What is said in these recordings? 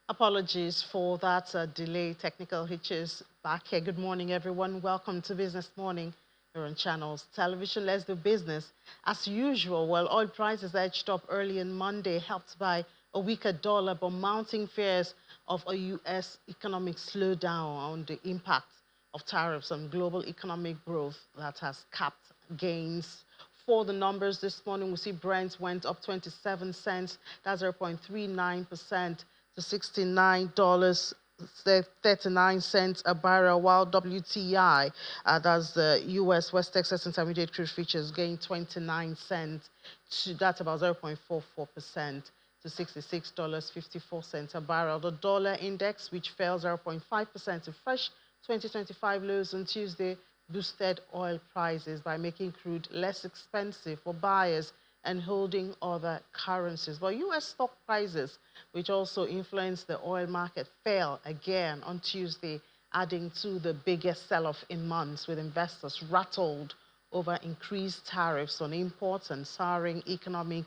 Apologies for that delay, technical hitches back here. Good morning, everyone. Welcome to Business Morning here on Channels Television. Let's do business. As usual, well, oil prices edged up early on Monday, helped by a weaker dollar, but mounting fears of a U.S. economic slowdown on the impact of tariffs on global economic growth that has capped gains. For the numbers this morning, we see Brent went up 27 cents, that's 0.39%, to $69.39 a barrel, while WTI, that's the U.S. West Texas Intermediate Crude Futures, gained 29 cents, that's about 0.44%, to $66.54 a barrel. The dollar index, which fell 0.5% to fresh 2025 lows on Tuesday, boosted oil prices by making crude less expensive for buyers and holding other currencies. But U.S. stock prices, which also influenced the oil market, fell again on Tuesday, adding to the biggest sell-off in months, with investors rattled over increased tariffs on imports and souring economic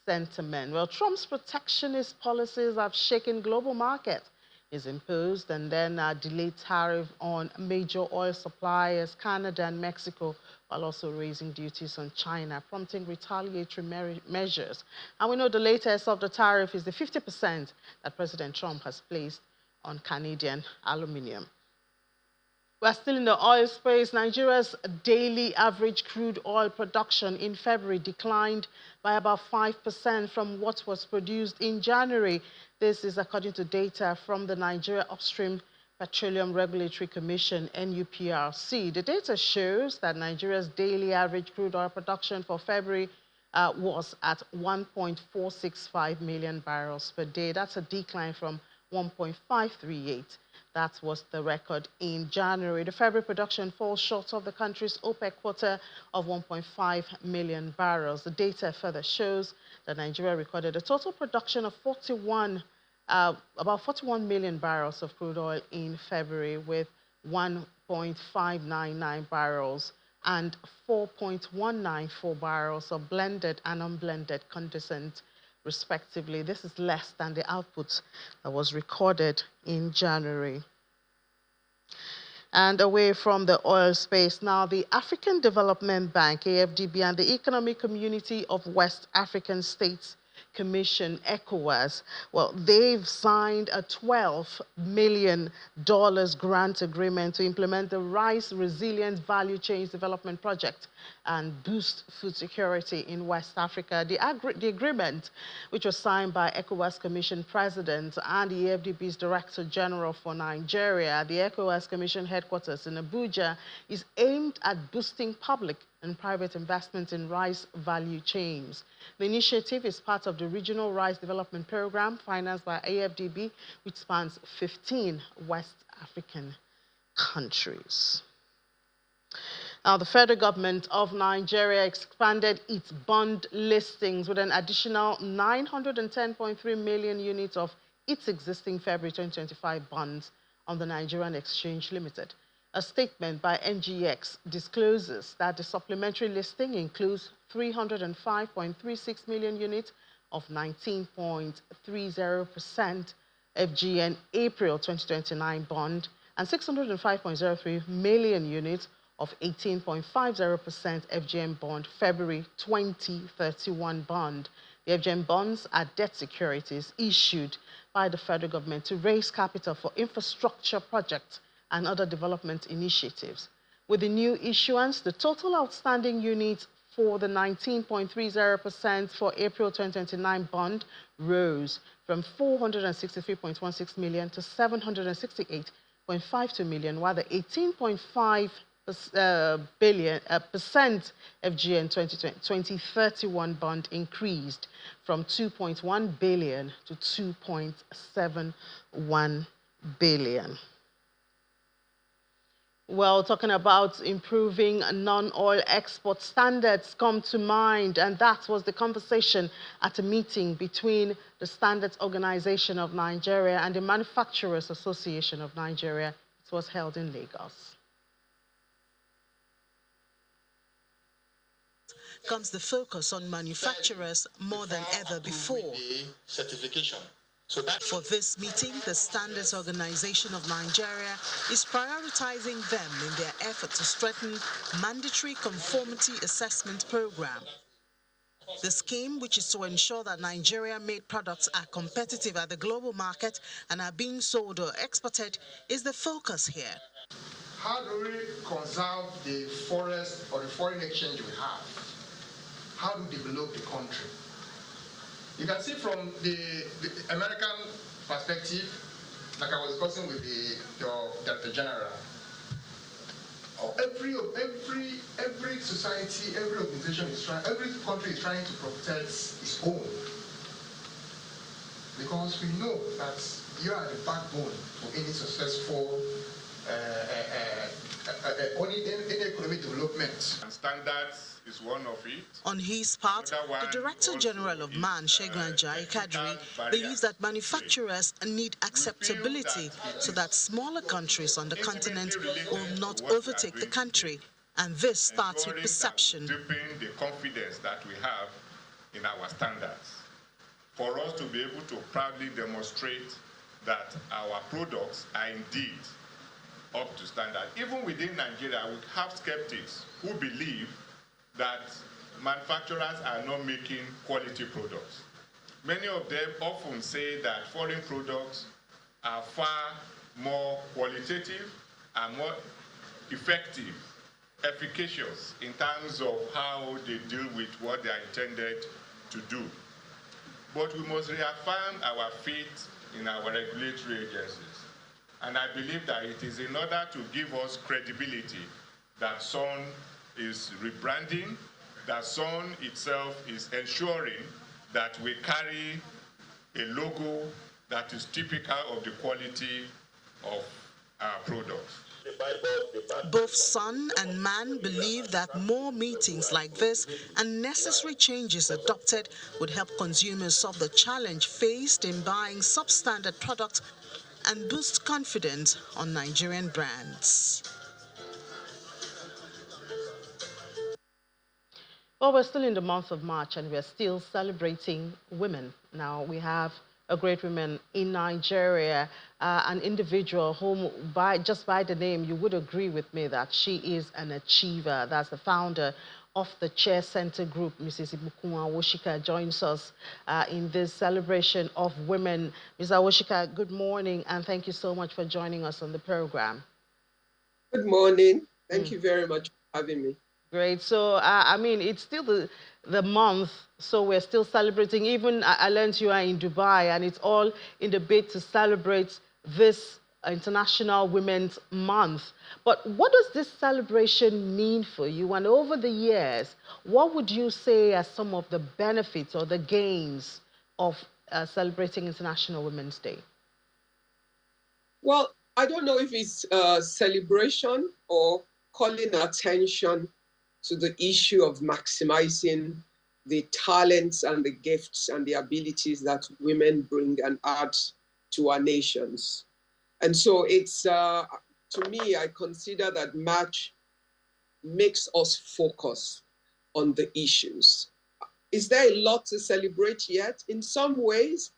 sentiment. Well, Trump's protectionist policies have shaken global markets. Is imposed and then delayed tariff on major oil suppliers, Canada and Mexico, while also raising duties on China, prompting retaliatory measures. And we know the latest of the tariff is the 50% that President Trump has placed on Canadian aluminium. We're still in the oil space. Nigeria's daily average crude oil production in February declined by about 5% from what was produced in January. This is according to data from the Nigeria Upstream Petroleum Regulatory Commission, NUPRC. The data shows that Nigeria's daily average crude oil production for February was at 1.465 million barrels per day. That's a decline from 1.538. That was the record in January. The February production falls short of the country's OPEC quota of 1.5 million barrels. The data further shows that Nigeria recorded a total production of about 41 million barrels of crude oil in February, with 1.599 barrels and 4.194 barrels of blended and unblended condensate, respectively. This is less than the output that was recorded in January. And away from the oil space now, the African Development Bank, AFDB, and the Economic Community of West African States Commission, ECOWAS, well, they've signed a $12 million grant agreement to implement the Rice Resilient Value Chains Development Project and boost food security in West Africa. The agreement, which was signed by ECOWAS Commission President and the EFDB's Director General for Nigeria, the ECOWAS Commission headquarters in Abuja, is aimed at boosting public and private investment in rice value chains. The initiative is part of the Regional Rice Development Program financed by AFDB, which spans 15 West African countries. Now, the federal government of Nigeria expanded its bond listings with an additional 910.3 million units of its existing February 2025 bonds on the Nigerian Exchange Limited. A statement by NGX discloses that the supplementary listing includes 305.36 million units of 19.30% FGN April 2029 bond and 605.03 million units of 18.50% FGN bond February 2031 bond. The FGN bonds are debt securities issued by the federal government to raise capital for infrastructure projects and other development initiatives. With the new issuance, the total outstanding units for the 19.30% for April 2029 bond rose from 463.16 million to 768.52 million, while the 18.5% FGN 2031 bond increased from 2.1 billion to 2.71 billion. Well, talking about improving non-oil export standards come to mind, and that was the conversation at a meeting between the Standards Organization of Nigeria and the Manufacturers Association of Nigeria. It was held in Lagos. Comes the focus on manufacturers more than ever before. Certification For this meeting, the Standards Organization of Nigeria is prioritizing them in their effort to strengthen mandatory conformity assessment program. The scheme, which is to ensure that Nigeria-made products are competitive at the global market and are being sold or exported, is the focus here. How do we conserve the forest or the foreign exchange we have? How to develop the country? You can see from the American perspective, like I was discussing with your Director General, every society, every organization is trying, every country is trying to protect its own. Because we know that you are the backbone for any successful any economic development. And standards is one of it. On his part, the Director General of MAN, Segun Ajayi Kadri, believes that manufacturers need acceptability so that smaller countries on the continent will not overtake the country. And this starts with perception. Deepening the confidence that we have in our standards. For us to be able to proudly demonstrate that our products are indeed up to standard. Even within Nigeria, we have skeptics who believe that manufacturers are not making quality products. Many of them often say that foreign products are far more qualitative and more effective, efficacious in terms of how they deal with what they are intended to do. But we must reaffirm our faith in our regulatory agencies. And I believe that it is in order to give us credibility that SON is rebranding, that SON itself is ensuring that we carry a logo that is typical of the quality of our products. Both SON and MAN believe that more meetings like this and necessary changes adopted would help consumers solve the challenge faced in buying substandard products and boost confidence on Nigerian brands. Well, we're still in the month of March and we're still celebrating women. Now, we have a great woman in Nigeria, an individual whom, just by the name, you would agree with me that she is an achiever. That's the founder of the Chair Center Group. Mrs. Ibukun Awoshika joins us in this celebration of women. Ms. Awoshika, good morning, and thank you so much for joining us on the program. Good morning. Thank you very much for having me. Great. So, I mean, it's still the month, so we're still celebrating. Even I learned you are in Dubai, and it's all in the bid to celebrate this International Women's Month. But what does this celebration mean for you? And over the years, what would you say are some of the benefits or the gains of celebrating International Women's Day? Well, I don't know if it's a celebration or calling attention to the issue of maximizing the talents and the gifts and the abilities that women bring and add to our nations. And so it's, to me, I consider that March makes us focus on the issues. Is there a lot to celebrate yet? In some ways,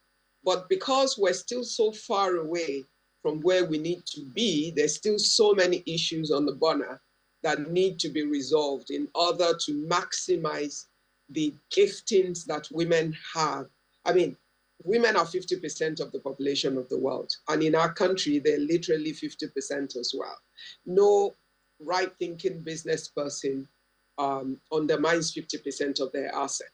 but because we're still so far away from where we need to be, there's still so many issues on the burner that need to be resolved in order to maximize the giftings that women have. I mean, women are 50% of the population of the world. And in our country, they're literally 50% as well. No right-thinking business person undermines 50% of their asset.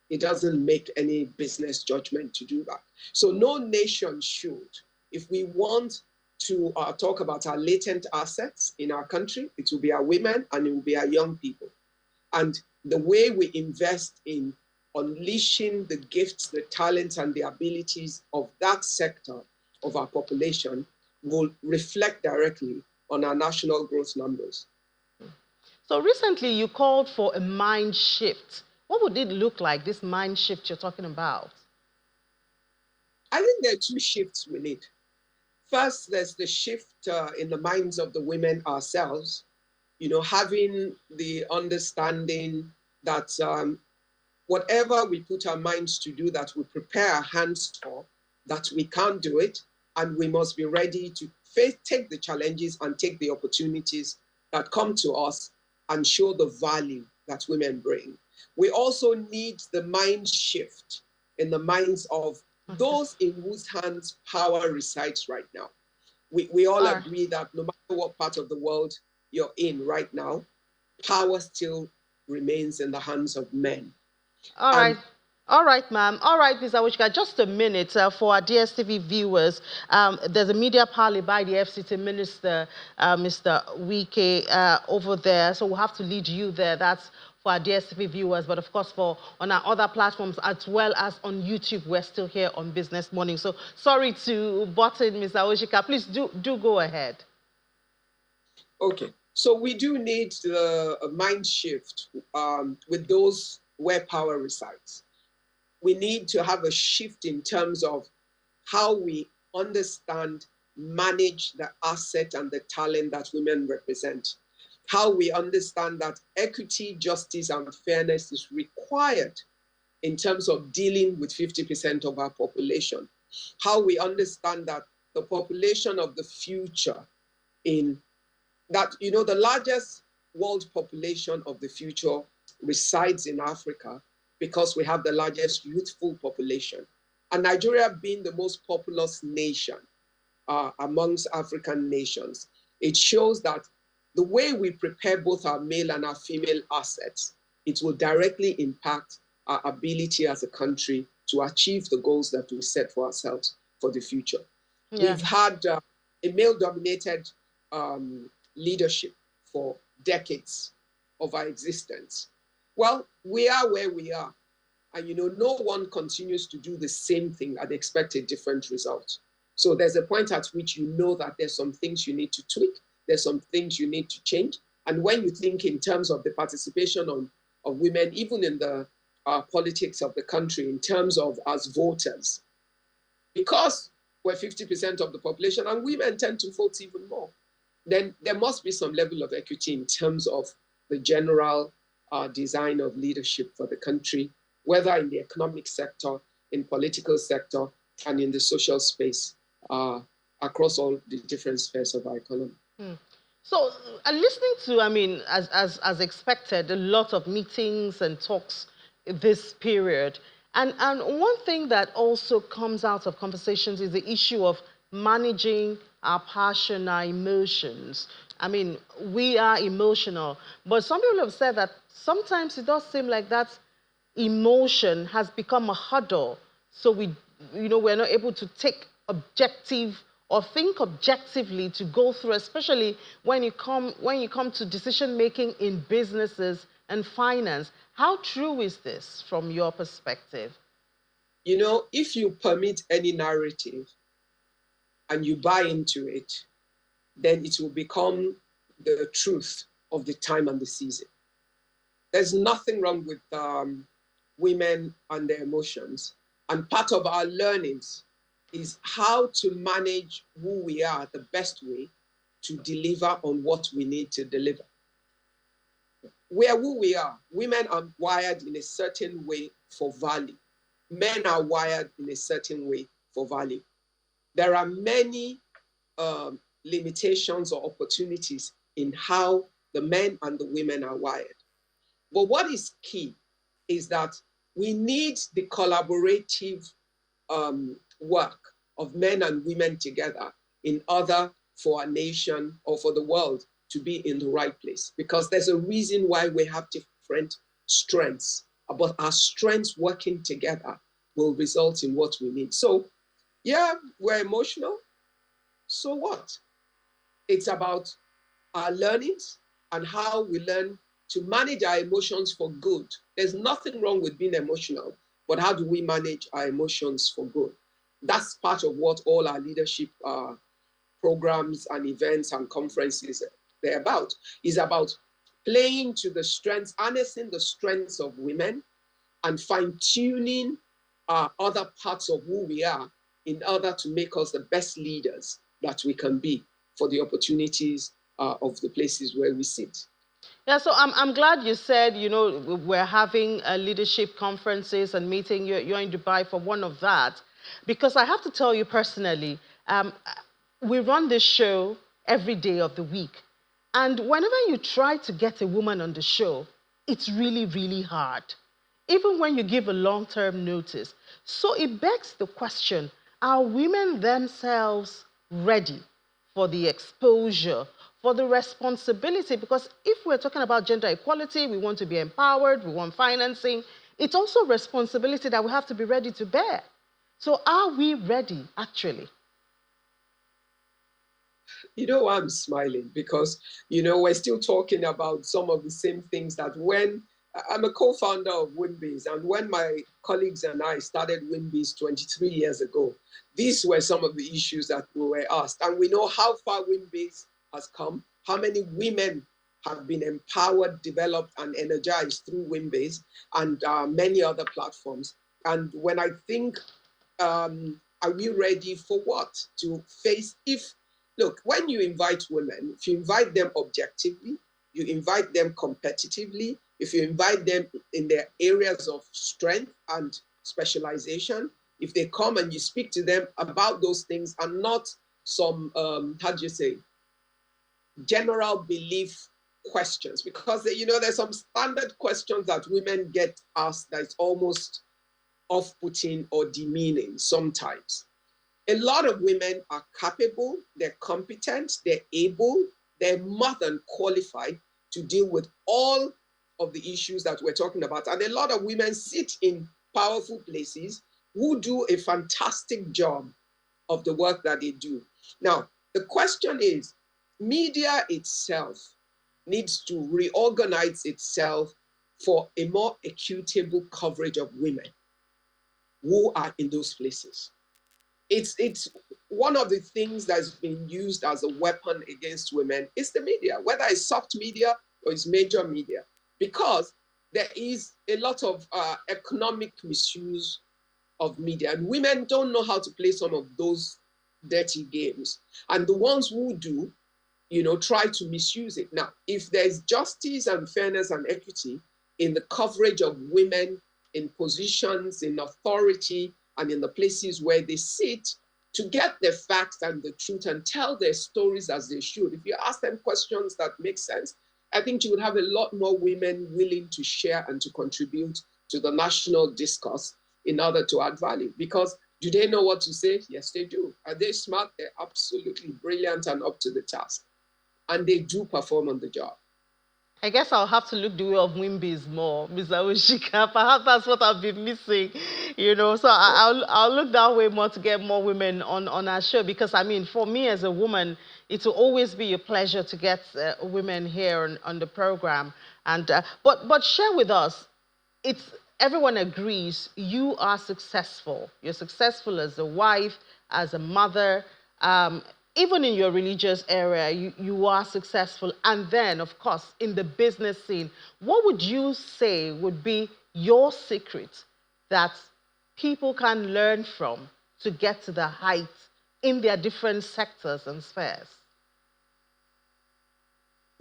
It doesn't make any business judgment to do that. So no nation should. If we want to talk about our latent assets in our country, it will be our women and it will be our young people. And the way we invest in unleashing the gifts, the talents, and the abilities of that sector of our population will reflect directly on our national growth numbers. So recently you called for a mind shift. What would it look like, this mind shift you're talking about? I think there are two shifts we need. First, there's the shift in the minds of the women ourselves, you know, having the understanding that whatever we put our minds to do, that we prepare our hands for, that we can't do it, and we must be ready to take the challenges and take the opportunities that come to us and show the value that women bring. We also need the mind shift in the minds of those in whose hands power resides right now. We all agree that no matter what part of the world you're in right now, power still remains in the hands of men. All right. All right, ma'am. All right, Ms. Awuchika, just a minute for our DSTV viewers. There's a media parley by the FCT Minister, Mr. Wike, over there. So we'll have to lead you there. That's for our DSTV viewers. But of course, for on our other platforms, as well as on YouTube, we're still here on Business Morning. So sorry to butt in, Ms. Awuchika. Please do go ahead. Okay. So we do need a mind shift with those where power resides. We need to have a shift in terms of how we understand, manage the asset and the talent that women represent. How we understand that equity, justice, and fairness is required in terms of dealing with 50% of our population. How we understand that the population of the future the largest world population of the future resides in Africa because we have the largest youthful population. And Nigeria being the most populous nation amongst African nations, it shows that the way we prepare both our male and our female assets, it will directly impact our ability as a country to achieve the goals that we set for ourselves for the future. Yeah. We've had a male-dominated leadership for decades of our existence. Well, we are where we are. And no one continues to do the same thing and expect a different result. So there's a point at which that there's some things you need to tweak, there's some things you need to change. And when you think in terms of the participation of women, even in the politics of the country, in terms of as voters, because we're 50% of the population and women tend to vote even more, then there must be some level of equity in terms of the general design of leadership for the country, whether in the economic sector, in political sector, and in the social space, across all the different spheres of our economy. So, listening to, as expected, a lot of meetings and talks this period. And one thing that also comes out of conversations is the issue of managing our passion, our emotions. We are emotional, but some people have said that sometimes it does seem like that emotion has become a hurdle. So we're not able to take objective or think objectively to go through, especially when you come to decision making in businesses and finance. How true is this from your perspective? If you permit any narrative and you buy into it, then it will become the truth of the time and the season. There's nothing wrong with women and their emotions. And part of our learnings is how to manage who we are the best way to deliver on what we need to deliver. We are who we are. Women are wired in a certain way for value. Men are wired in a certain way for value. There are many limitations or opportunities in how the men and the women are wired. But what is key is that we need the collaborative work of men and women together in order for our nation or for the world to be in the right place. Because there's a reason why we have different strengths, but our strengths working together will result in what we need. So, yeah, we're emotional. So what? It's about our learnings and how we learn to manage our emotions for good. There's nothing wrong with being emotional, but how do we manage our emotions for good? That's part of what all our leadership programs and events and conferences they're about. Is about playing to the strengths, harnessing the strengths of women and fine-tuning other parts of who we are in order to make us the best leaders that we can be for the opportunities of the places where we sit. Yeah, so I'm glad you said, we're having leadership conferences and meeting. You're in Dubai for one of that. Because I have to tell you personally, we run this show every day of the week. And whenever you try to get a woman on the show, it's really, really hard, even when you give a long term notice. So it begs the question, are women themselves ready for the exposure, for the responsibility? Because if we're talking about gender equality, we want to be empowered, we want financing, it's also responsibility that we have to be ready to bear. So are we ready, actually? You know why I'm smiling? Because, we're still talking about some of the same things that when I'm a co-founder of Wimbiz, and when my colleagues and I started Wimbiz 23 years ago, these were some of the issues that we were asked. And we know how far Wimbiz has come, how many women have been empowered, developed, and energized through Wimbiz and many other platforms. And when I think, are we ready for what? To face, look, when you invite women, if you invite them objectively, you invite them competitively, if you invite them in their areas of strength and specialization, if they come and you speak to them about those things and not some, how do you say, general belief questions, because there's some standard questions that women get asked that is almost off-putting or demeaning sometimes. A lot of women are capable, they're competent, they're able, they're more than qualified to deal with all of the issues that we're talking about. And a lot of women sit in powerful places who do a fantastic job of the work that they do. Now, the question is, media itself needs to reorganize itself for a more equitable coverage of women who are in those places. It's one of the things that's been used as a weapon against women is the media, whether it's soft media or it's major media, because there is a lot of economic misuse of media, and women don't know how to play some of those dirty games. And the ones who do, try to misuse it. Now, if there's justice and fairness and equity in the coverage of women in positions, in authority, and in the places where they sit, to get the facts and the truth and tell their stories as they should. If you ask them questions that make sense, I think you would have a lot more women willing to share and to contribute to the national discourse in order to add value. Because do they know what to say? Yes, they do. Are they smart? They're absolutely brilliant and up to the task. And they do perform on the job. I guess I'll have to look the way of Wimbiz more, Mr. Oshika. Perhaps that's what I've been missing, So I'll look that way more to get more women on our show, because I mean, for me as a woman, it will always be a pleasure to get women here on the program. And but share with us, it's everyone agrees you are successful. You're successful as a wife, as a mother, even in your religious area, you are successful. And then, of course, in the business scene, what would you say would be your secret that people can learn from to get to the heights in their different sectors and spheres?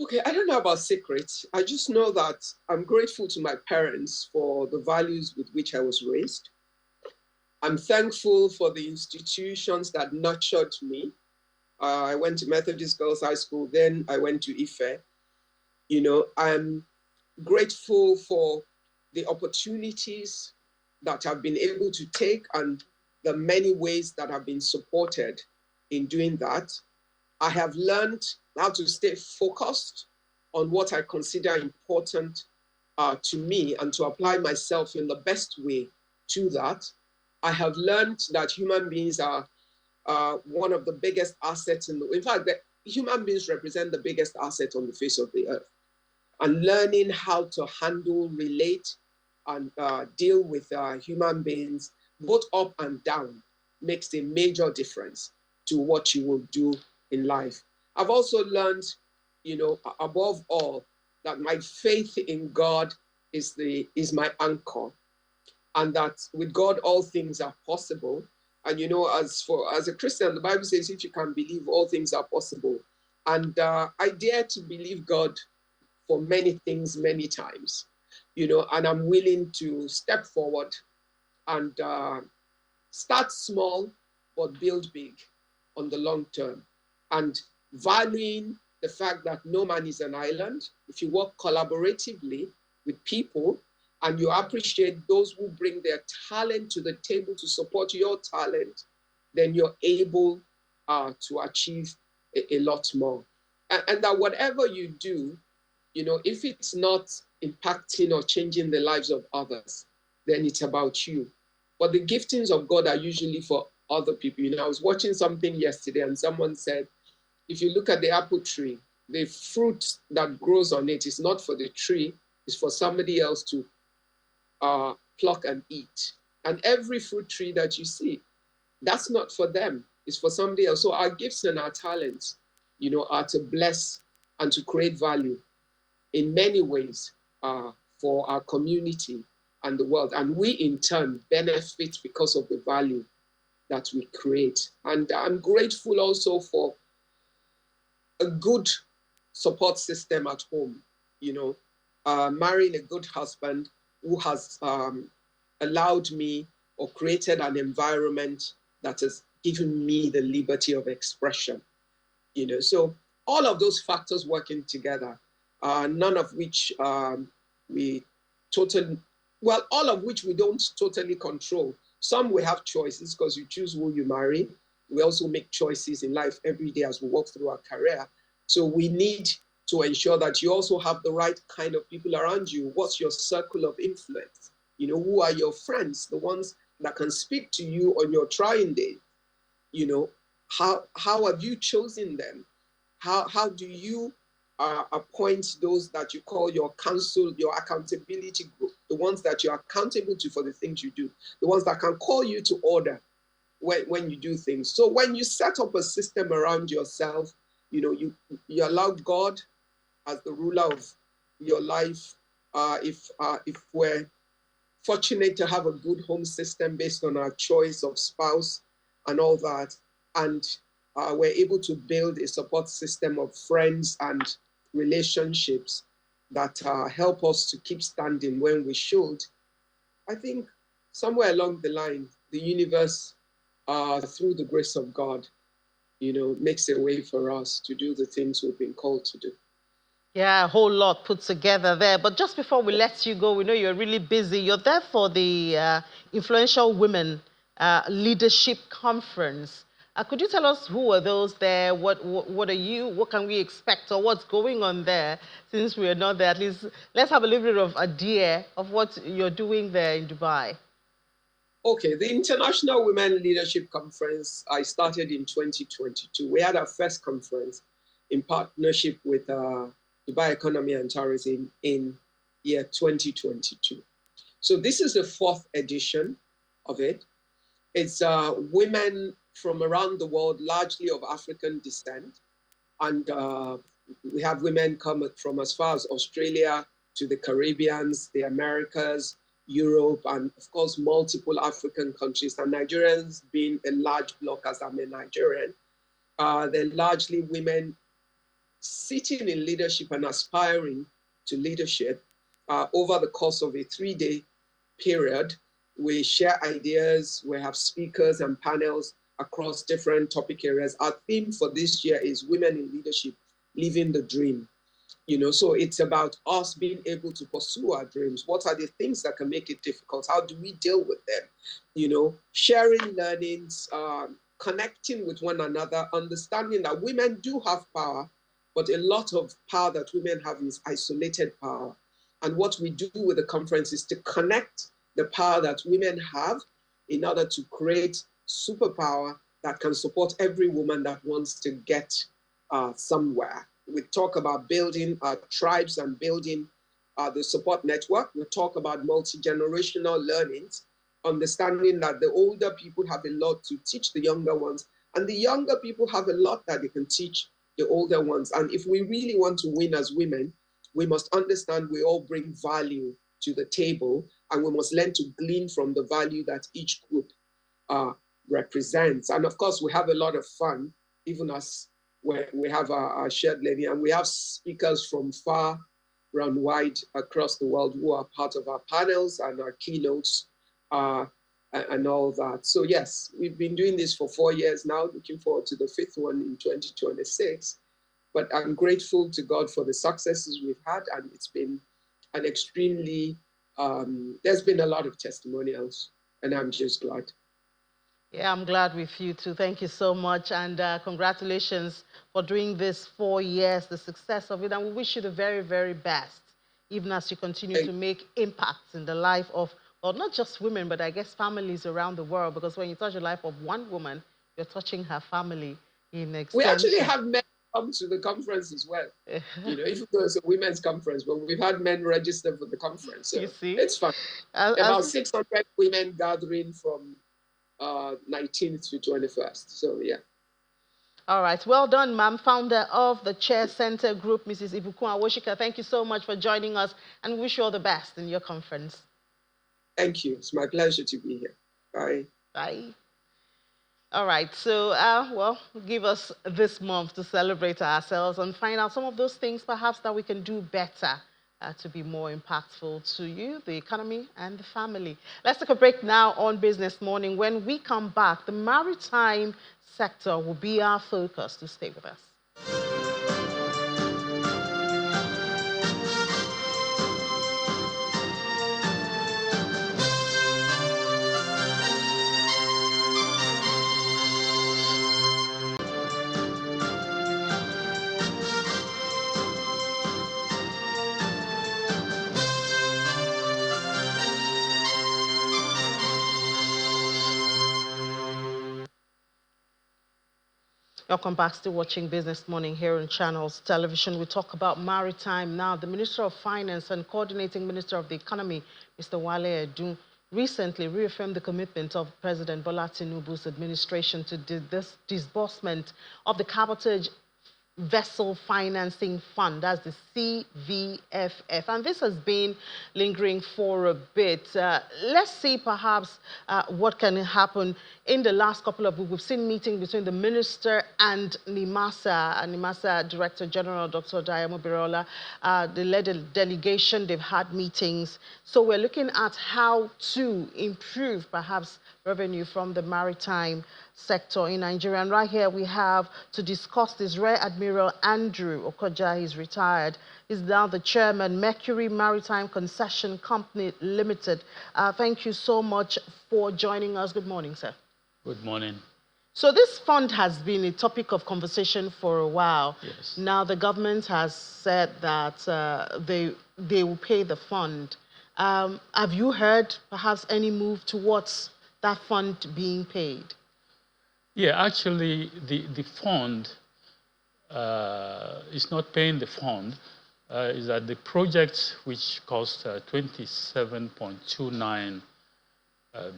Okay, I don't know about secrets. I just know that I'm grateful to my parents for the values with which I was raised. I'm thankful for the institutions that nurtured me. I went to Methodist Girls High School, then I went to Ife. I'm grateful for the opportunities that I've been able to take and the many ways that I've been supported in doing that. I have learned how to stay focused on what I consider important to me and to apply myself in the best way to that. I have learned that human beings are one of the biggest assets in fact, that human beings represent the biggest asset on the face of the earth. And learning how to handle, relate, and deal with human beings, both up and down, makes a major difference to what you will do in life. I've also learned, above all, that my faith in God is my anchor, and that with God all things are possible. And as a Christian, the Bible says if you can believe, all things are possible. And I dare to believe God for many things, many times, and I'm willing to step forward and Start small, but build big on the long term. And valuing the fact that no man is an island. If you work collaboratively with people and you appreciate those who bring their talent to the table to support your talent, then you're able to achieve a lot more. And that whatever you do, if it's not impacting or changing the lives of others, then it's about you. But the giftings of God are usually for other people. I was watching something yesterday and someone said, if you look at the apple tree, the fruit that grows on it is not for the tree, it's for somebody else to pluck and eat. And every fruit tree that you see, that's not for them, it's for somebody else. So our gifts and our talents, are to bless and to create value in many ways for our community and the world. And we in turn benefit because of the value that we create. And I'm grateful also for a good support system at home, marrying a good husband who has allowed me or created an environment that has given me the liberty of expression, So all of those factors working together, none of which all of which we don't totally control. Some we have choices because you choose who you marry. We also make choices in life every day as we walk through our career. So we need to ensure that you also have the right kind of people around you. What's your circle of influence? Who are your friends, the ones that can speak to you on your trying day? How have you chosen them? How do you appoint those that you call your council, your accountability group, the ones that you're accountable to for the things you do, the ones that can call you to order when you do things. So when you set up a system around yourself, you allow God as the ruler of your life. If we're fortunate to have a good home system based on our choice of spouse and all that, and we're able to build a support system of friends and relationships that help us to keep standing when we should, I think somewhere along the line, the universe, through the grace of God, makes a way for us to do the things we've been called to do. Yeah, a whole lot put together there. But just before we let you go, we know you're really busy. You're there for the Influential Women Leadership Conference. Could you tell us who are those there? What are you? What can we expect, or what's going on there? Since we are not there, at least let's have a little bit of idea of what you're doing there in Dubai. Okay, the International Women Leadership Conference, I started in 2022. We had our first conference in partnership with Dubai Economy and Tourism in year 2022. So this is the fourth edition of it. It's women from around the world, largely of African descent. And we have women come from as far as Australia to the Caribbeans, the Americas, Europe, and of course, multiple African countries, and Nigerians being a large block, as I'm a Nigerian. They're largely women sitting in leadership and aspiring to leadership. Over the course of a 3-day period, we share ideas, we have speakers and panels across different topic areas. Our theme for this year is Women in Leadership, Living the Dream. So it's about us being able to pursue our dreams. What are the things that can make it difficult? How do we deal with them? Sharing learnings, connecting with one another, understanding that women do have power, but a lot of power that women have is isolated power. And what we do with the conference is to connect the power that women have in order to create superpower that can support every woman that wants to get somewhere. We talk about building tribes and building the support network. We talk about multi-generational learnings, understanding that the older people have a lot to teach the younger ones, and the younger people have a lot that they can teach the older ones. And if we really want to win as women, we must understand we all bring value to the table, and we must learn to glean from the value that each group represents. And of course, we have a lot of fun, even as we have our shared learning, and we have speakers from far and wide across the world who are part of our panels and our keynotes. and all that. So yes, we've been doing this for 4 years now, looking forward to the 5th one in 2026. But I'm grateful to God for the successes we've had, and it's been an extremely, there's been a lot of testimonials, and I'm just glad. Yeah, I'm glad with you too. Thank you so much. And congratulations for doing this 4 years, the success of it. And we wish you the very, very best, even as you continue to make impacts in the life of, well, not just women, but I guess families around the world. Because when you touch the life of one woman, you're touching her family in We actually extension. have men come to the conference as well. Even though it's a women's conference, but we've had men register for the conference. So you see? it's fun. About 600 women gathering from 19th to 21st. So yeah. All right. Well done, ma'am. Founder of the Chair Center Group, Mrs. Ibukun Awoshika. Thank you so much for joining us, and we wish you all the best in your conference. Thank you. It's my pleasure to be here. Bye. Bye. All right. So, well, give us this month to celebrate ourselves and find out some of those things perhaps that we can do better to be more impactful to you, the economy, and the family. Let's take a break now on Business Morning. When we come back, the maritime sector will be our focus. To stay with us. Welcome back. Still watching Business Morning here on Channels Television. We talk about maritime now. The Minister of Finance and Coordinating Minister of the Economy, Mr. Wale Edun, recently reaffirmed the commitment of President Bola Tinubu's administration to this disbursement of the Cabotage Vessel Financing Fund, that's the CVFF, and this has been lingering for a bit. Let's see perhaps what can happen in the last couple of weeks. We've seen meeting between the minister and NIMASA Director General Dr. Diamo Birola. They led a delegation, they've had meetings. So we're looking at how to improve perhaps revenue from the maritime sector in Nigeria. And right here we have to discuss this Rear Admiral Andrew Okoja. He's retired. He's now the chairman, Mercury Maritime Concession Company Limited. Thank you so much for joining us. Good morning, sir. Good morning. So this fund has been a topic of conversation for a while. Yes. Now the government has said that they will pay the fund. Have you heard perhaps any move towards that fund being paid? Yeah, actually, the fund is not paying the fund. Is that the project which cost 27.29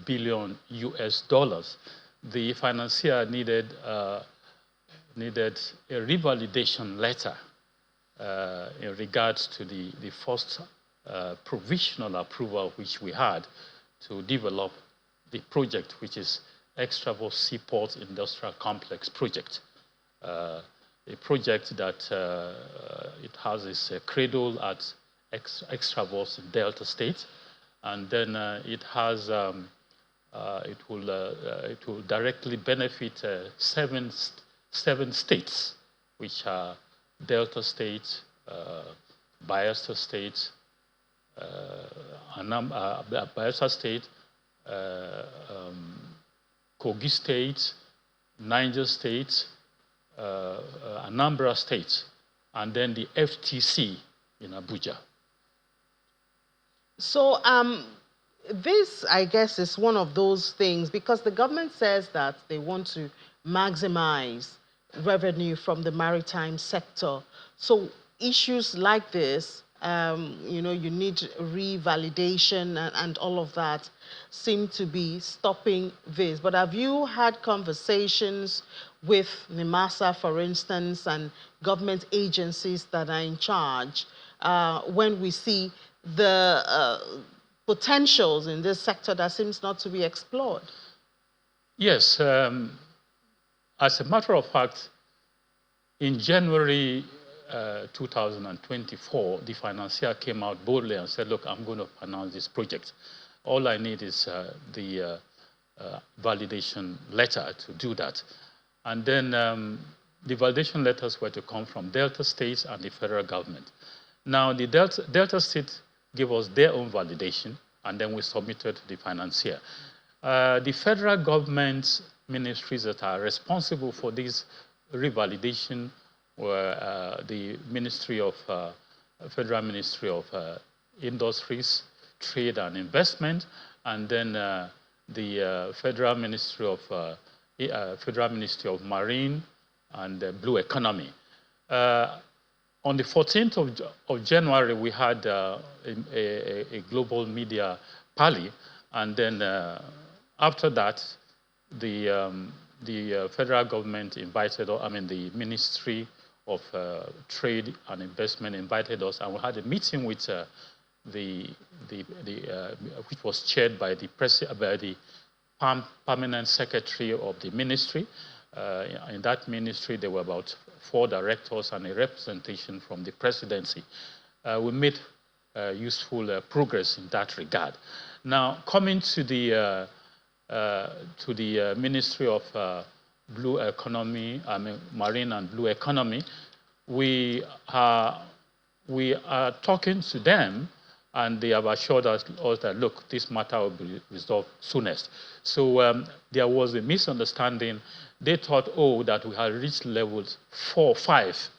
billion US dollars, the financier needed a revalidation letter in regards to the first provisional approval which we had to develop the project, which is Extravos Seaport Industrial Complex project, a project that it has its cradle at Extravos in Delta State, and then it has it will directly benefit seven states, which are Delta State, Bayelsa State, Bayelsa State, Kogi State, Niger State, Anambra State, and then the FTC in Abuja. So this, I guess, is one of those things, because the government says that they want to maximize revenue from the maritime sector. So issues like this, you need revalidation and all of that seem to be stopping this. But have you had conversations with NIMASA, for instance, and government agencies that are in charge when we see the potentials in this sector that seems not to be explored? Yes. As a matter of fact, in January 2024, the financier came out boldly and said, look, I'm going to finance this project. All I need is the validation letter to do that. And then the validation letters were to come from Delta states and the federal government. Now, the Delta state gave us their own validation, and then we submitted to the financier. The federal government ministries that are responsible for this revalidation were the Federal Ministry of Industries, Trade and Investment, and then the Federal Ministry of Marine and Blue Economy. On the 14th of January, we had a global media parley, and then after that, the federal government invited, the Ministry of Trade and Investment invited us, and we had a meeting with which was chaired by the permanent secretary of the ministry. In that ministry, there were about 4 directors and a representation from the presidency. We made useful progress in that regard. Now, coming to the Ministry of Blue Economy, Marine and Blue Economy, we are talking to them, and they have assured us that, look, this matter will be resolved soonest. So there was a misunderstanding. They thought, that we had reached levels 4 or 5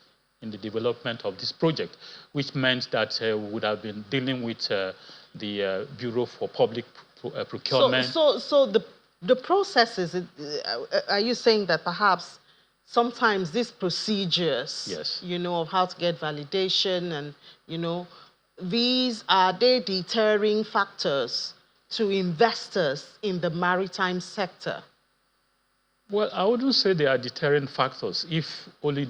in the development of this project, which meant that we would have been dealing with the Bureau for Public Procurement. So the processes, are you saying that perhaps sometimes these procedures, yes, of how to get validation and, these, are they deterring factors to investors in the maritime sector? Well, I wouldn't say they are deterrent factors if only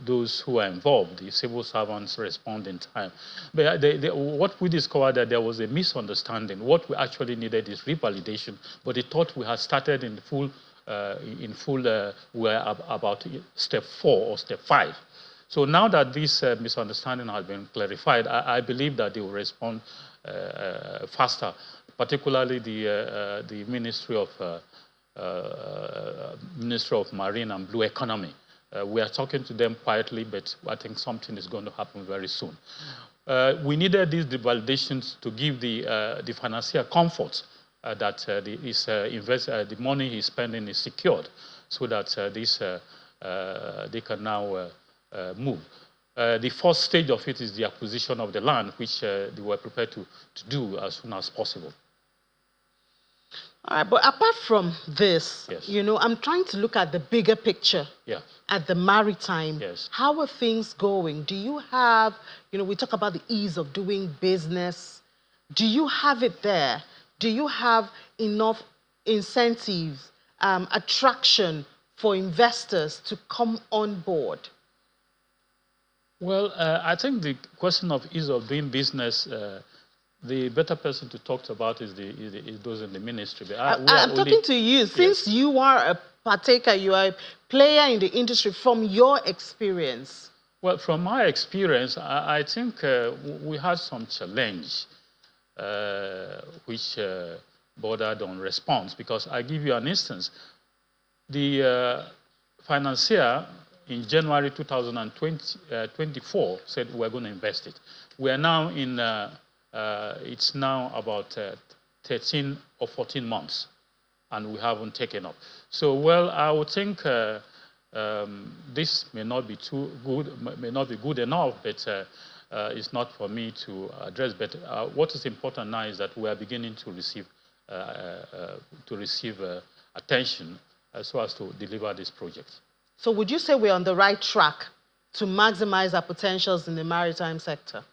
those who are involved, the civil servants, respond in time. But what we discovered that there was a misunderstanding. What we actually needed is revalidation, but they thought we had started in full. We're about step 4 or step 5. So now that this misunderstanding has been clarified, I believe that they will respond faster, particularly the Ministry of Marine and Blue Economy. We are talking to them quietly, but I think something is going to happen very soon. We needed these validations to give the financier comfort that the money he's spending is secured, so that they can now move. The first stage of it is the acquisition of the land, which they were prepared to do as soon as possible. All right, but apart from this, yes, I'm trying to look at the bigger picture. Yeah. At the Maritime. Yes. How are things going? Do you have, we talk about the ease of doing business. Do you have it there? Do you have enough incentives, attraction for investors to come on board? Well, I think the question of ease of doing business, the better person to talk about is those in the ministry. But I'm talking to you. Since yes, you are a partaker, you are a player in the industry, from your experience. Well, from my experience, I think we had some challenge which bordered on response. Because I give you an instance. The financier in January 2024 said we're going to invest it. We are now in, it's now about 13 or 14 months, and we haven't taken up. So, well, I would think this may not be too good, may not be good enough, but it's not for me to address. But what is important now is that we are beginning to receive attention so as to deliver this project. So would you say we're on the right track to maximize our potentials in the maritime sector?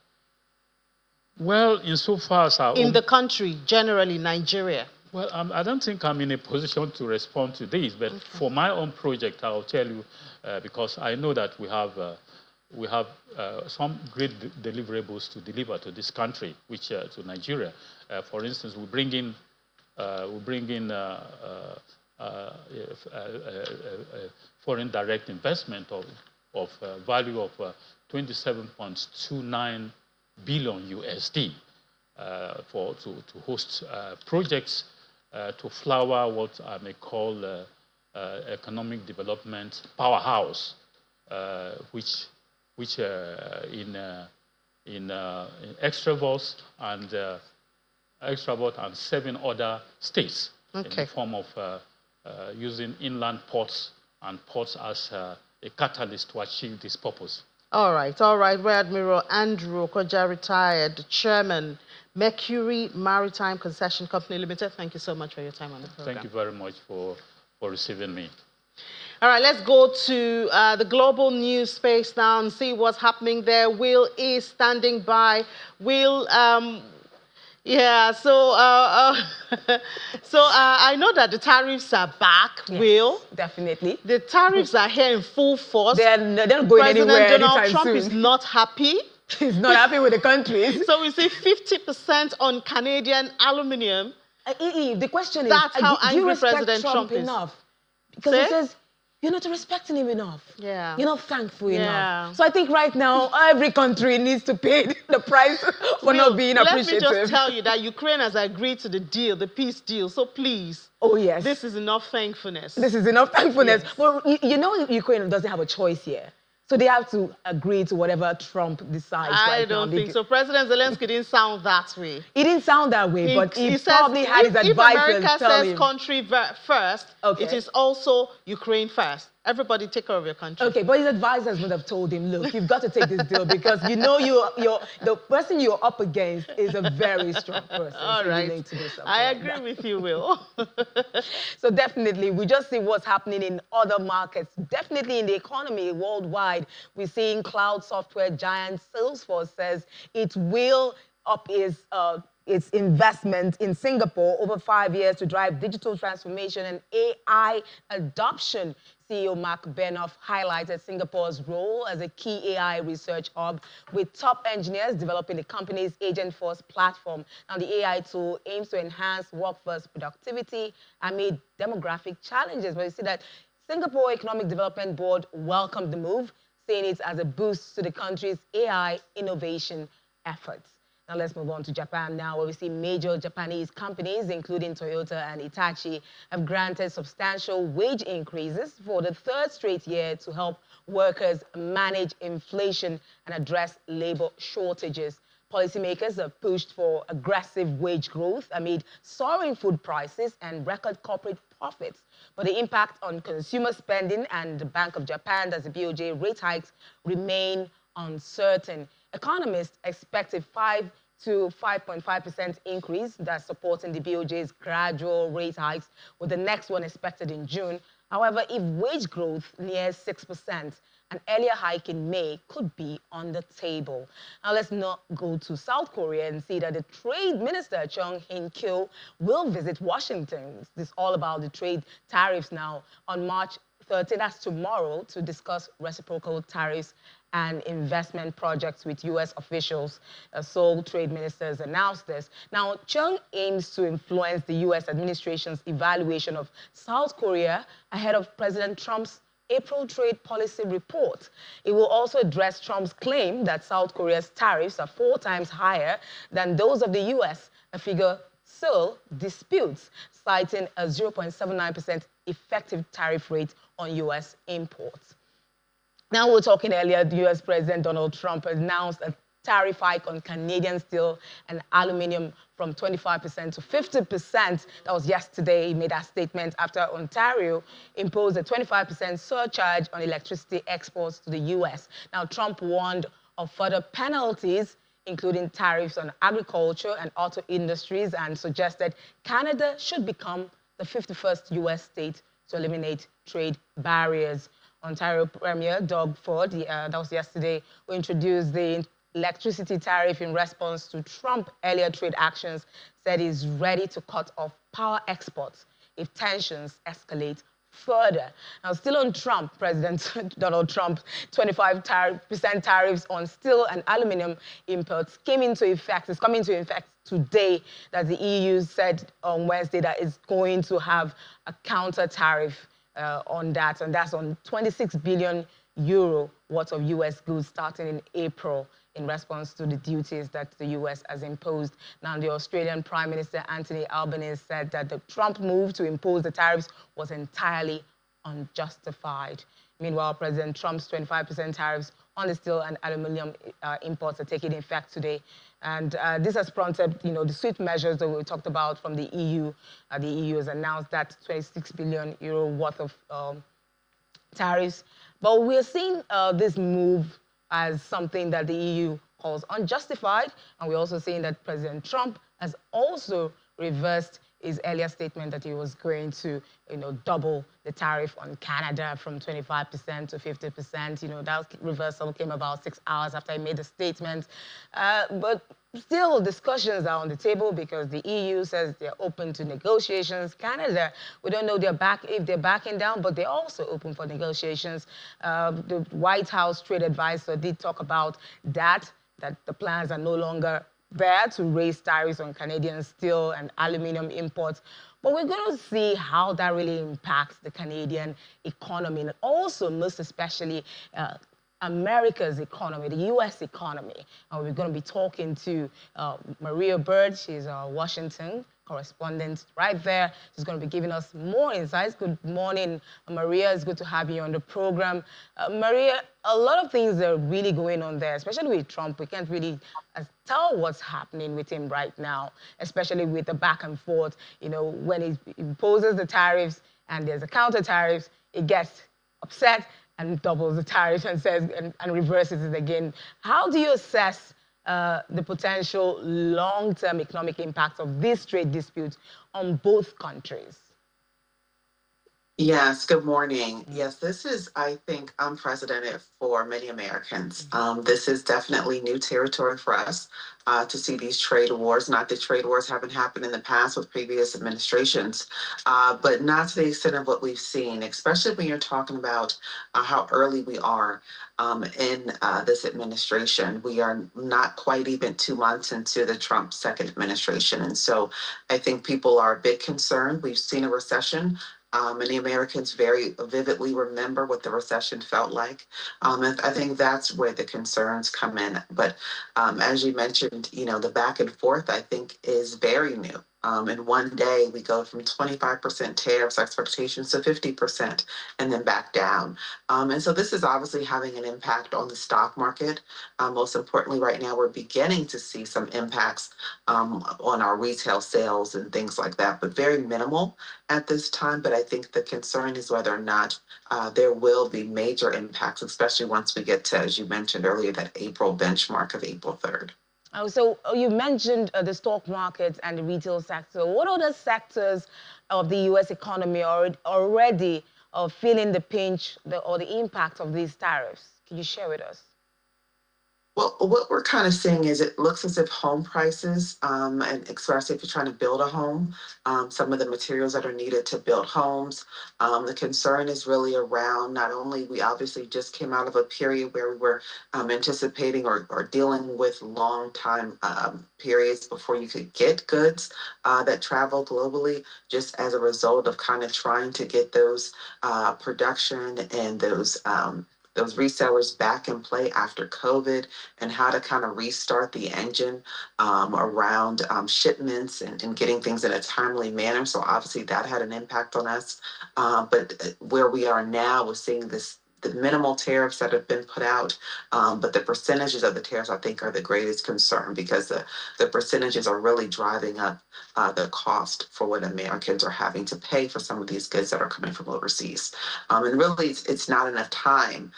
Well, insofar as in the country, generally, Nigeria. Well, I don't think I'm in a position to respond to this, but for my own project, I'll tell you, because I know that we have some great deliverables to deliver to this country, which to Nigeria. For instance, we bring in foreign direct investment of value of 27.29 billion USD. to host projects to flower what I may call economic development powerhouse, which in Extravos and 7 other states in the form of using inland ports and ports as a catalyst to achieve this purpose. All right. Rear Admiral Andrew Okoja, retired chairman, Mercury Maritime Concession Company Limited. Thank you so much for your time on the program. Thank you very much for receiving me. All right, let's go to the global news space now and see what's happening there. Will is standing by. Will, yeah, so I know that the tariffs are back, yes, Will. Definitely. The tariffs are here in full force. They're not going anywhere anytime soon. President Donald Trump is not happy. He's not happy with the countries. So we see 50% on Canadian aluminium. The question is, that's how do you angry respect President Trump is. Enough? Because he says, you're not respecting him enough. Yeah. You're not thankful enough. So I think right now, every country needs to pay the price for not being appreciative. Let me just tell you that Ukraine has agreed to the deal, the peace deal. So please. Oh, yes. This is enough thankfulness. This is enough thankfulness. Yes. Well, you know Ukraine doesn't have a choice here. So they have to agree to whatever Trump decides I don't think so. President Zelensky didn't sound that way. He didn't sound that way, but he probably had his advisors tell him. If America says him, country first, it is also Ukraine first. Everybody take care of your country. Okay, but his advisors would have told him, look, you've got to take this deal because you know the person you're up against is a very strong person. All right. I agree with you, Will. So definitely, we just see what's happening in other markets. Definitely in the economy worldwide, we're seeing cloud software giant Salesforce says it will up its investment in Singapore over 5 years to drive digital transformation and AI adoption. CEO Mark Benoff highlighted Singapore's role as a key AI research hub with top engineers developing the company's Agentforce platform. Now, the AI tool aims to enhance workforce productivity amid demographic challenges. But you see that Singapore Economic Development Board welcomed the move, saying it as a boost to the country's AI innovation efforts. Now let's move on to Japan now, where we see major Japanese companies, including Toyota and Hitachi, have granted substantial wage increases for the 3rd straight year to help workers manage inflation and address labor shortages. Policymakers have pushed for aggressive wage growth amid soaring food prices and record corporate profits. But the impact on consumer spending and the Bank of Japan, as the BOJ rate hikes, remain uncertain. Economists expect a 5 to 5.5% increase that's supporting the BOJ's gradual rate hikes, with the next one expected in June. However, if wage growth nears 6%, an earlier hike in May could be on the table. Now let's not go to South Korea and see that the Trade Minister, Chung In-kyo, will visit Washington. This is all about the trade tariffs now on March 13th, that's tomorrow, to discuss reciprocal tariffs and investment projects with U.S. officials. Seoul trade ministers announced this. Now, Chung aims to influence the U.S. administration's evaluation of South Korea ahead of President Trump's April trade policy report. It will also address Trump's claim that South Korea's tariffs are 4 times higher than those of the U.S., a figure Seoul disputes, citing a 0.79% effective tariff rate on U.S. imports. Now, we were talking earlier, the U.S. President Donald Trump announced a tariff hike on Canadian steel and aluminium from 25% to 50%. That was yesterday. He made that statement after Ontario imposed a 25% surcharge on electricity exports to the U.S. Now, Trump warned of further penalties, including tariffs on agriculture and auto industries, and suggested Canada should become the 51st U.S. state to eliminate trade barriers. Ontario Premier Doug Ford, that was yesterday, who introduced the electricity tariff in response to Trump's earlier trade actions, said he's ready to cut off power exports if tensions escalate further. Now, still on Trump, President Donald Trump's 25% tariffs on steel and aluminum imports came into effect. It's coming into effect today, that the EU said on Wednesday that it's going to have a counter tariff on that, and that's on 26 billion euro worth of US goods starting in April. in response to the duties that the U.S. has imposed. Now, the Australian Prime Minister Anthony Albanese said that the Trump move to impose the tariffs was entirely unjustified. Meanwhile, President Trump's 25% tariffs on the steel and aluminum imports are taking effect today. And this has prompted, the swift measures that we talked about from the EU. The EU has announced that 26 billion euro worth of tariffs. But we're seeing this move as something that the EU calls unjustified. And we're also seeing that President Trump has also reversed his earlier statement that he was going to, double the tariff on Canada from 25% to 50%. That reversal came about 6 hours after he made the statement. But still, discussions are on the table because the EU says they're open to negotiations. Canada, we don't know if they're backing down, but they're also open for negotiations. The White House trade advisor did talk about that the plans are no longer there to raise tariffs on Canadian steel and aluminum imports. But we're going to see how that really impacts the Canadian economy and also, most especially, America's economy, the U.S. economy. And we're going to be talking to Maria Bird. She's our Washington correspondent right there. She's going to be giving us more insights. Good morning, Maria. It's good to have you on the program. Maria, a lot of things are really going on there, especially with Trump. We can't really tell what's happening with him right now, especially with the back and forth. When he imposes the tariffs and there's a counter tariffs, it gets upset and doubles the tariff and says and reverses it again. How do you assess the potential long-term economic impact of this trade dispute on both countries? Yes, good morning. Yes, this is, I think, unprecedented for many Americans. This is definitely new territory for us to see these trade wars. Not that trade wars haven't happened in the past with previous administrations, but not to the extent of what we've seen, especially when you're talking about how early we are in this administration. We are not quite even 2 months into the Trump second administration. And so I think people are a bit concerned. We've seen a recession. Many Americans very vividly remember what the recession felt like. And I think that's where the concerns come in. But as you mentioned, the back and forth, I think, is very new. In one day, we go from 25% tariffs expectations to 50% and then back down. And so this is obviously having an impact on the stock market. Most importantly, right now, we're beginning to see some impacts on our retail sales and things like that, but very minimal at this time. But I think the concern is whether or not there will be major impacts, especially once we get to, as you mentioned earlier, that April benchmark of April 3rd. So you mentioned the stock market and the retail sector. What other sectors of the U.S. economy are already feeling the pinch or the impact of these tariffs? Can you share with us? Well, what we're kind of seeing is it looks as if home prices, and especially if you're trying to build a home, some of the materials that are needed to build homes, the concern is really around not only we obviously just came out of a period where we were anticipating or dealing with long time periods before you could get goods that travel globally, just as a result of kind of trying to get those production and those resellers back in play after COVID, and how to kind of restart the engine around shipments and getting things in a timely manner. So obviously that had an impact on us. But where we are now, we're seeing the minimal tariffs that have been put out, but the percentages of the tariffs, I think, are the greatest concern, because the percentages are really driving up the cost for what Americans are having to pay for some of these goods that are coming from overseas. And really, it's not enough time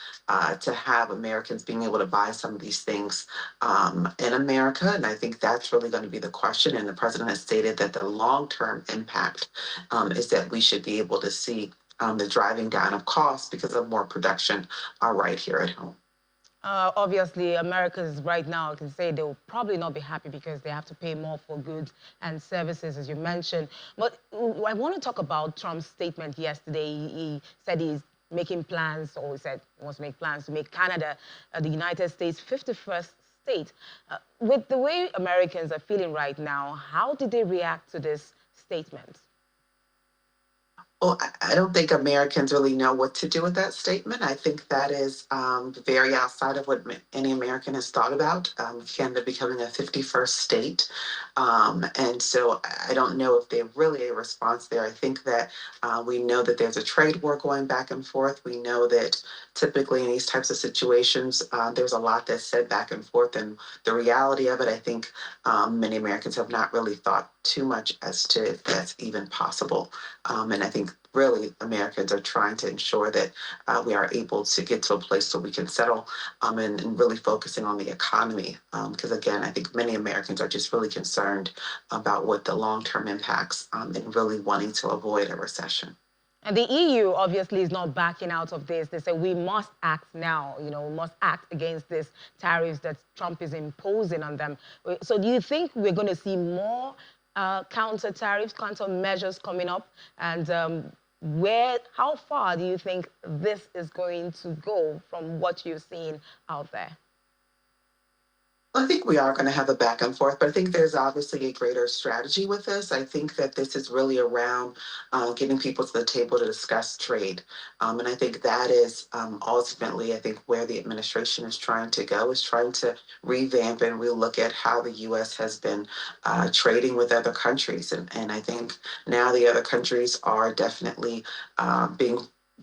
to have Americans being able to buy some of these things in America. And I think that's really going to be the question. And the president has stated that the long-term impact is that we should be able to see the driving down of costs because of more production right here at home. Obviously, Americans right now, I can say they will probably not be happy because they have to pay more for goods and services, as you mentioned. But I want to talk about Trump's statement yesterday. He said he's making plans, or he said he wants to make plans to make Canada the United States' 51st state. With the way Americans are feeling right now, how did they react to this statement? Well, I don't think Americans really know what to do with that statement. I think that is very outside of what any American has thought about. Canada becoming a 51st state. And so I don't know if there's really a response there. I think that we know that there's a trade war going back and forth. We know that typically in these types of situations, there's a lot that's said back and forth. And the reality of it, I think many Americans have not really thought too much as to if that's even possible. And I think really Americans are trying to ensure that we are able to get to a place where we can settle and really focusing on the economy. Because again, I think many Americans are just really concerned about what the long-term impacts and really wanting to avoid a recession. And the EU obviously is not backing out of this. They say we must act now, we must act against these tariffs that Trump is imposing on them. So do you think we're going to see more counter tariffs, counter measures coming up? And how far do you think this is going to go from what you've seen out there? I think we are going to have a back and forth, but I think there's obviously a greater strategy with this. I think that this is really around getting people to the table to discuss trade. And I think that is ultimately, I think, where the administration is trying to go, is trying to revamp and relook at how the U.S. has been trading with other countries. And I think now the other countries are definitely being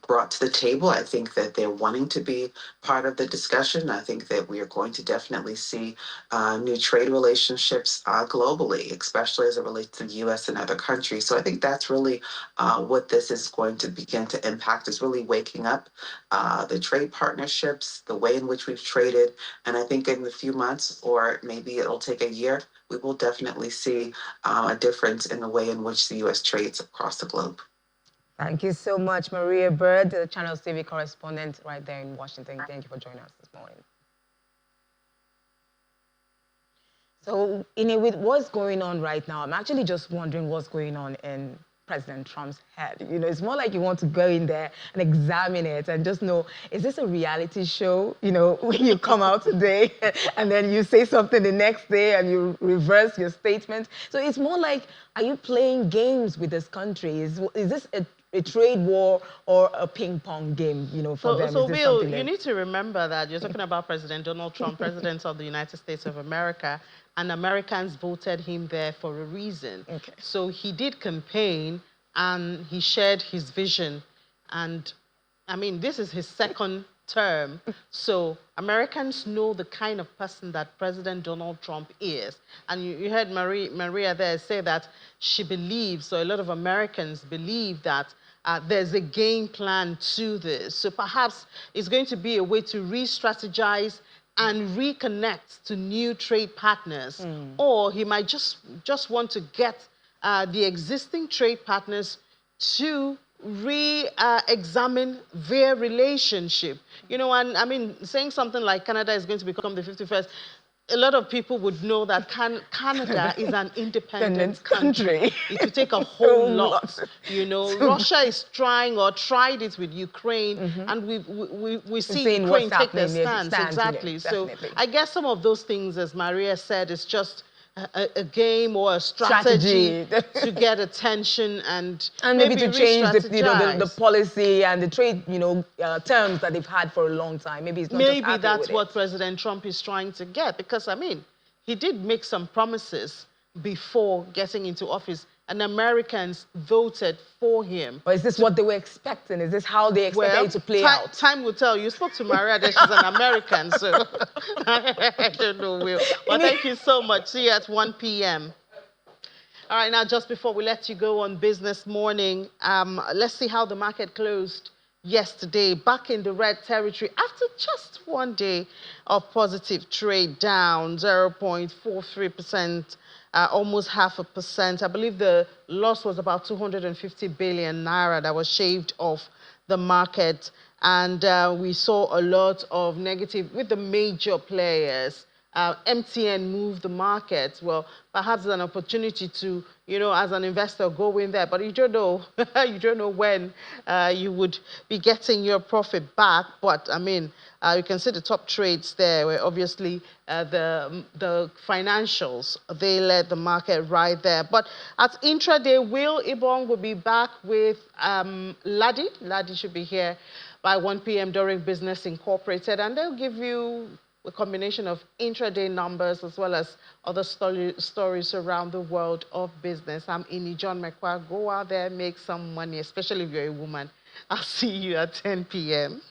brought to the table. I think that they're wanting to be part of the discussion. I think that we are going to definitely see new trade relationships globally, especially as it relates to the U.S. and other countries. So I think that's really what this is going to begin to impact, is really waking up the trade partnerships, the way in which we've traded. And I think in a few months, or maybe it'll take a year, we will definitely see a difference in the way in which the U.S. trades across the globe. Thank you so much, Maria Bird, the Channels TV correspondent right there in Washington. Thank you for joining us this morning. So, with what's going on right now, I'm actually just wondering what's going on in President Trump's head. It's more like you want to go in there and examine it and just know, is this a reality show? When you come out today and then you say something the next day and you reverse your statement. So it's more like, are you playing games with this country? Is this a trade war or a ping pong game, for them? So Bill, you need to remember that you're talking about President Donald Trump, President of the United States of America, and Americans voted him there for a reason. Okay. So he did campaign and he shared his vision. And I mean, this is his second term. So Americans know the kind of person that President Donald Trump is. And you heard Maria there say that she believes, so a lot of Americans believe that there's a game plan to this. So perhaps it's going to be a way to re-strategize and reconnect to new trade partners. Or he might just want to get the existing trade partners to re-examine their relationship. And I mean, saying something like Canada is going to become the 51st, a lot of people would know that Canada is an independent country. It would take a whole lot. Russia is trying or tried it with Ukraine, and we see Ukraine take their stance. Exactly. So I guess some of those things, as Maria said, is just a game or a strategy to get attention and maybe to change the policy and the trade terms that they've had for a long time. Maybe it's not just happy that's with what it. President Trump is trying to get, because I mean, he did make some promises before getting into office, and Americans voted for him. Or is this what they were expecting? Is this how they expected it to play out? Time will tell. You spoke to Maria that she's an American, so I don't know, Will. Well, thank you so much. See you at 1 p.m. All right, now just before we let you go on Business Morning, let's see how the market closed yesterday, back in the red territory after just one day of positive trade, down 0.43%. Almost 0.5%. I believe the loss was about 250 billion naira that was shaved off the market. And we saw a lot of negative with the major players. MTN move the market, well, perhaps it's an opportunity to, as an investor, go in there. But you don't know, you don't know when you would be getting your profit back. But I mean, you can see the top trades there, where obviously the financials, they led the market right there. But at intraday, Will Ibong will be back with Ladi. Ladi should be here by 1 p.m. during Business Incorporated, and they'll give you a combination of intraday numbers as well as other stories around the world of business. I'm Ini John McQuarrie. Go out there, make some money, especially if you're a woman. I'll see you at 10 p.m.